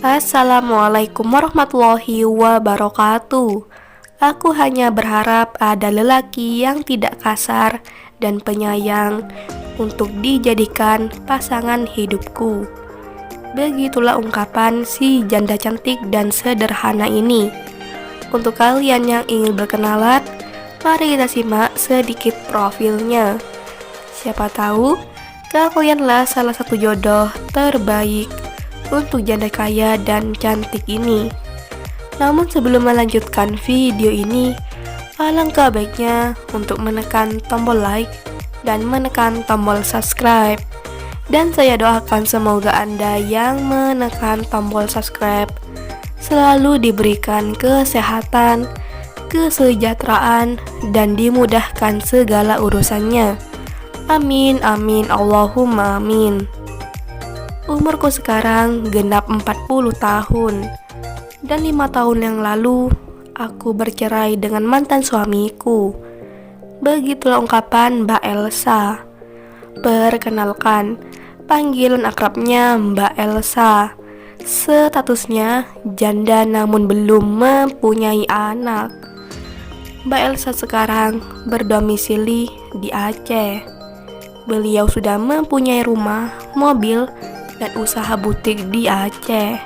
Assalamualaikum warahmatullahi wabarakatuh. Aku hanya berharap ada lelaki yang tidak kasar dan penyayang untuk dijadikan pasangan hidupku. Begitulah ungkapan si janda cantik dan sederhana ini. Untuk kalian yang ingin berkenalan, mari kita simak sedikit profilnya. Siapa tahu kalianlah salah satu jodoh terbaik untuk janda kaya dan cantik ini. Namun sebelum melanjutkan video ini, alangkah baiknya untuk menekan tombol like dan menekan tombol subscribe. Dan saya doakan semoga Anda yang menekan tombol subscribe selalu diberikan kesehatan, kesejahteraan, dan dimudahkan segala urusannya. Amin amin Allahumma amin. Umurku sekarang genap 40 tahun. Dan 5 tahun yang lalu aku bercerai dengan mantan suamiku. Begitulah ungkapan Mbak Elsa. Perkenalkan, panggilan akrabnya Mbak Elsa. Statusnya janda namun belum mempunyai anak. Mbak Elsa sekarang berdomisili di Aceh. Beliau sudah mempunyai rumah, mobil, dan usaha butik di Aceh.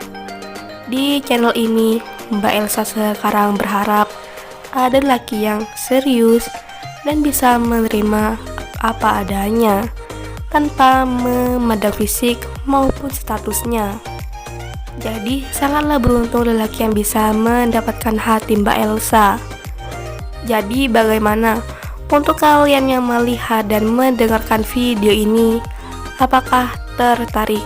Di channel ini, Mbak Elsa sekarang berharap ada laki yang serius dan bisa menerima apa adanya tanpa memandang fisik maupun statusnya. Jadi sangatlah beruntung lelaki yang bisa mendapatkan hati Mbak Elsa. Jadi bagaimana untuk kalian yang melihat dan mendengarkan video ini? Apakah tertarik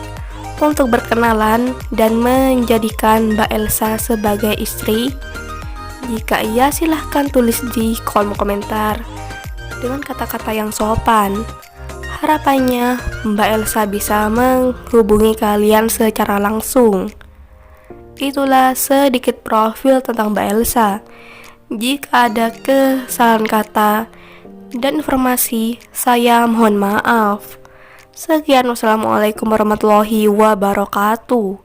untuk berkenalan dan menjadikan Mbak Elsa sebagai istri? Jika iya, silahkan tulis di kolom komentar dengan kata-kata yang sopan. Harapannya Mbak Elsa bisa menghubungi kalian secara langsung. Itulah sedikit profil tentang Mbak Elsa. Jika ada kesalahan kata dan informasi, saya mohon maaf. Sekian, wassalamualaikum warahmatullahi wabarakatuh.